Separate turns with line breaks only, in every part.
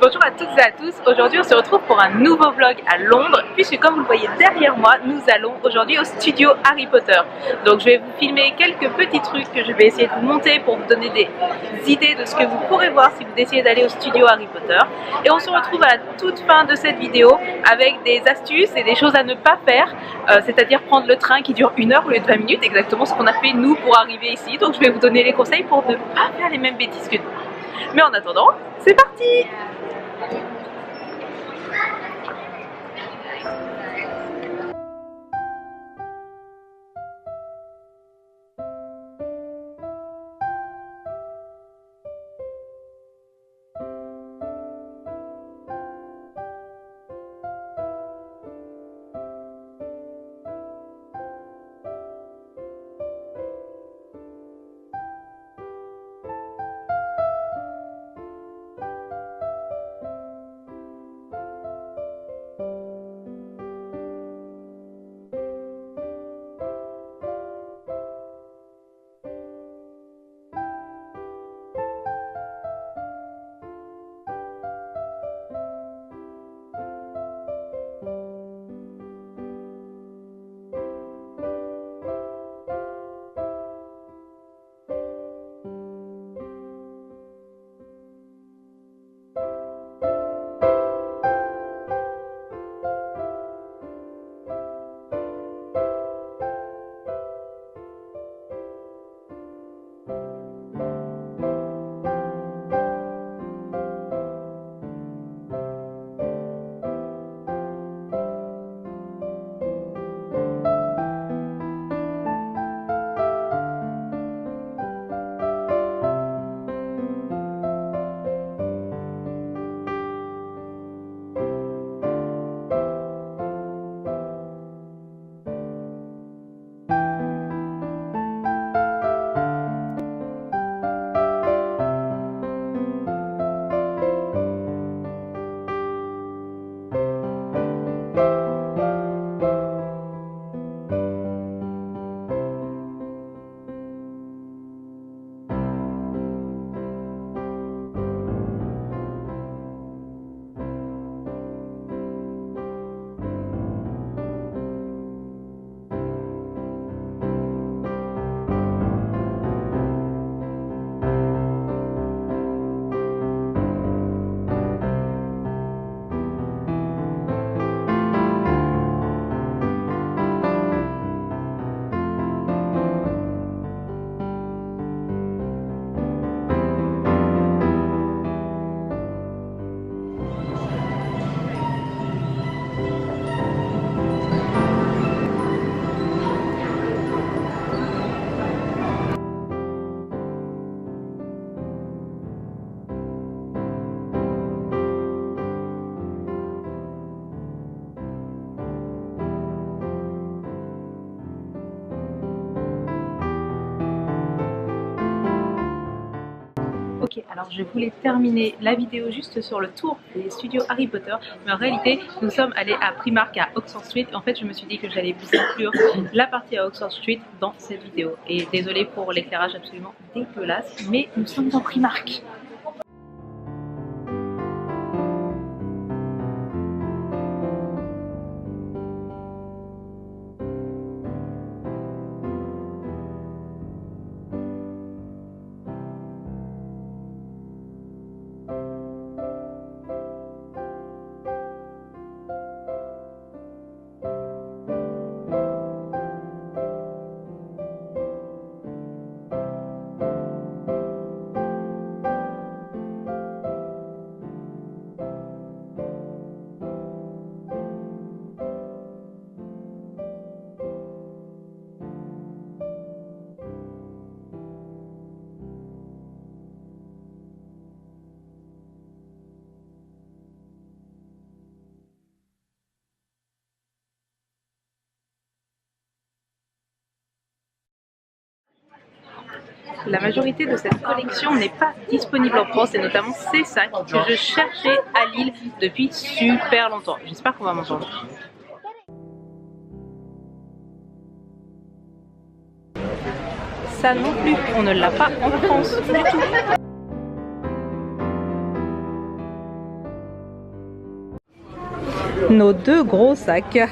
Bonjour à toutes et à tous, aujourd'hui on se retrouve pour un nouveau vlog à Londres puisque comme vous le voyez derrière moi, nous allons aujourd'hui au studio Harry Potter. Donc je vais vous filmer quelques petits trucs que je vais essayer de vous monter pour vous donner des idées de ce que vous pourrez voir si vous décidez d'aller au studio Harry Potter. Et on se retrouve à la toute fin de cette vidéo avec des astuces et des choses à ne pas faire, c'est-à-dire prendre le train qui dure 1 heure au lieu de 20 minutes, exactement ce qu'on a fait nous pour arriver ici. Donc je vais vous donner les conseils pour ne pas faire les mêmes bêtises que nous. Mais en attendant, c'est parti! Ok, alors je voulais terminer la vidéo juste sur le tour des studios Harry Potter, mais en réalité nous sommes allés à Primark à Oxford Street. En fait je me suis dit que j'allais vous inclure la partie à Oxford Street dans cette vidéo. Et désolée pour l'éclairage absolument dégueulasse, mais nous sommes dans Primark. La majorité de cette collection n'est pas disponible en France et notamment ces sacs que je cherchais à Lille depuis super longtemps. J'espère qu'on va m'entendre. Ça non plus, on ne l'a pas en France du tout. nos 2 gros sacs.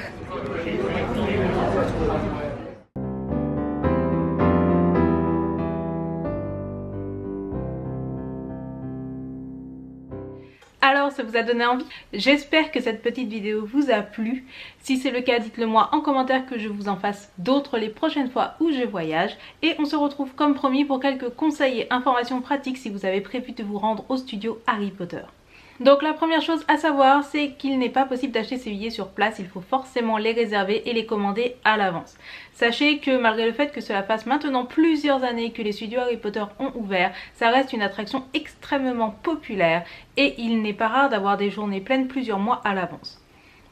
Alors, ça vous a donné envie? J'espère que cette petite vidéo vous a plu. Si c'est le cas, dites-le moi en commentaire que je vous en fasse d'autres les prochaines fois où je voyage. Et on se retrouve comme promis pour quelques conseils et informations pratiques si vous avez prévu de vous rendre au studio Harry Potter. Donc la première chose à savoir, c'est qu'il n'est pas possible d'acheter ces billets sur place, il faut forcément les réserver et les commander à l'avance. Sachez que malgré le fait que cela fasse maintenant plusieurs années que les studios Harry Potter ont ouvert, ça reste une attraction extrêmement populaire et il n'est pas rare d'avoir des journées pleines plusieurs mois à l'avance.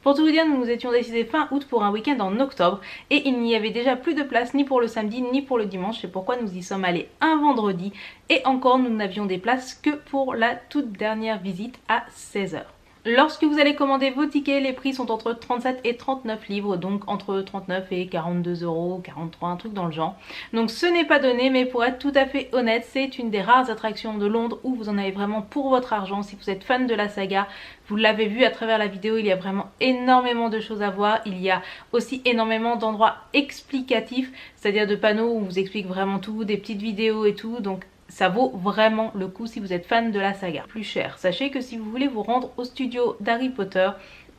Pour tout vous dire, nous nous étions décidés fin août pour un week-end en octobre et il n'y avait déjà plus de place ni pour le samedi ni pour le dimanche. C'est pourquoi nous y sommes allés un vendredi et encore nous n'avions des places que pour la toute dernière visite à 16 h. Lorsque vous allez commander vos tickets, les prix sont entre 37 et 39 livres, donc entre 39 et 42 €, 43, un truc dans le genre. Donc ce n'est pas donné, mais pour être tout à fait honnête, c'est une des rares attractions de Londres où vous en avez vraiment pour votre argent. Si vous êtes fan de la saga, vous l'avez vu à travers la vidéo, il y a vraiment énormément de choses à voir. Il y a aussi énormément d'endroits explicatifs, c'est-à-dire de panneaux où on vous explique vraiment tout, des petites vidéos et tout, donc ça vaut vraiment le coup si vous êtes fan de la saga. Plus cher, sachez que si vous voulez vous rendre au studio d'Harry Potter,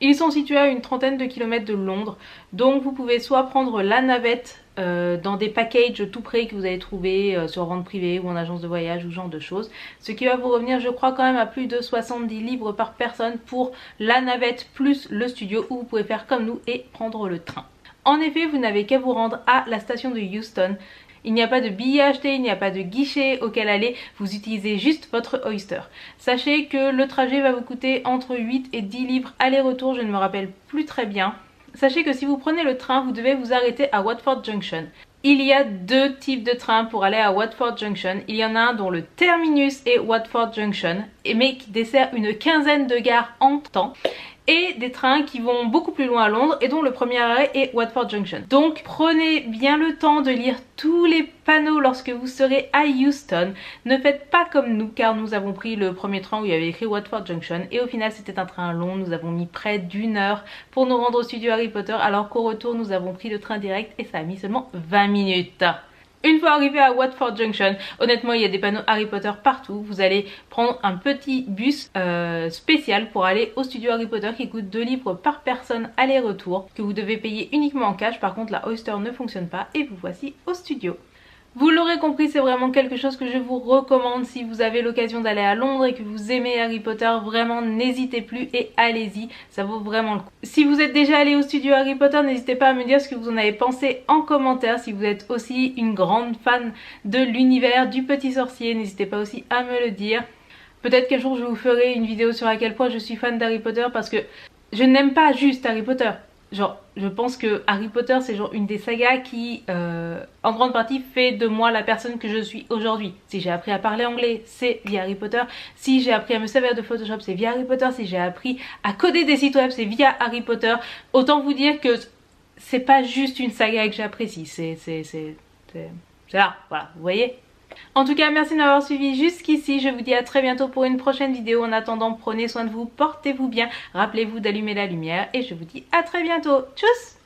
ils sont situés à une trentaine de kilomètres de Londres, donc vous pouvez soit prendre la navette dans des packages tout près que vous allez trouver sur vente privée ou en agence de voyage ou ce genre de choses, ce qui va vous revenir je crois quand même à plus de 70 livres par personne pour la navette plus le studio, où vous pouvez faire comme nous et prendre le train. En effet, vous n'avez qu'à vous rendre à la station de Euston. Il n'y a pas de billets achetés, il n'y a pas de guichet auquel aller, vous utilisez juste votre Oyster. Sachez que le trajet va vous coûter entre 8 et 10 livres aller-retour, je ne me rappelle plus très bien. Sachez que si vous prenez le train, vous devez vous arrêter à Watford Junction. Il y a 2 types de trains pour aller à Watford Junction. Il y en a un dont le terminus est Watford Junction, mais qui dessert une quinzaine de gares en temps. Et des trains qui vont beaucoup plus loin à Londres et dont le premier arrêt est Watford Junction. Donc prenez bien le temps de lire tous les panneaux lorsque vous serez à Euston. Ne faites pas comme nous, car nous avons pris le premier train où il y avait écrit Watford Junction et au final c'était un train long. Nous avons mis près d'1 heure pour nous rendre au studio Harry Potter, alors qu'au retour nous avons pris le train direct et ça a mis seulement 20 minutes. Une fois arrivé à Watford Junction, honnêtement il y a des panneaux Harry Potter partout. Vous allez prendre un petit bus spécial pour aller au studio Harry Potter qui coûte 2 livres par personne aller-retour, que vous devez payer uniquement en cash. Par contre la Oyster ne fonctionne pas et vous voici au studio. Vous l'aurez compris, c'est vraiment quelque chose que je vous recommande si vous avez l'occasion d'aller à Londres et que vous aimez Harry Potter. Vraiment, n'hésitez plus et allez-y, ça vaut vraiment le coup. Si vous êtes déjà allé au studio Harry Potter, n'hésitez pas à me dire ce que vous en avez pensé en commentaire. Si vous êtes aussi une grande fan de l'univers du petit sorcier, n'hésitez pas aussi à me le dire. Peut-être qu'un jour je vous ferai une vidéo sur à quel point je suis fan d'Harry Potter, parce que je n'aime pas juste Harry Potter. Genre, je pense que Harry Potter c'est genre une des sagas qui en grande partie fait de moi la personne que je suis aujourd'hui. Si j'ai appris à parler anglais, c'est via Harry Potter. Si j'ai appris à me servir de Photoshop, c'est via Harry Potter. Si j'ai appris à coder des sites web, c'est via Harry Potter. Autant vous dire que c'est pas juste une saga que j'apprécie, c'est là, voilà, vous voyez. En tout cas, merci de m'avoir suivi jusqu'ici. Je vous dis à très bientôt pour une prochaine vidéo. En attendant, prenez soin de vous, portez-vous bien. Rappelez-vous d'allumer la lumière et je vous dis à très bientôt. Tchuss!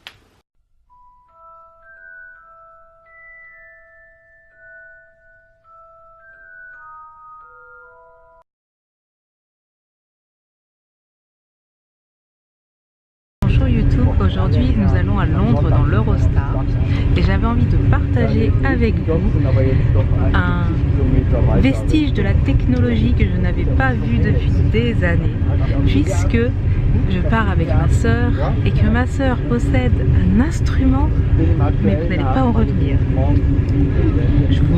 Bonjour YouTube, aujourd'hui nous allons à Londres dans l'Eurostar et j'avais envie de partager avec vous un vestige de la technologie que je n'avais pas vu depuis des années, puisque je pars avec ma sœur et que ma sœur possède un instrument, mais vous n'allez pas en revenir. Je vous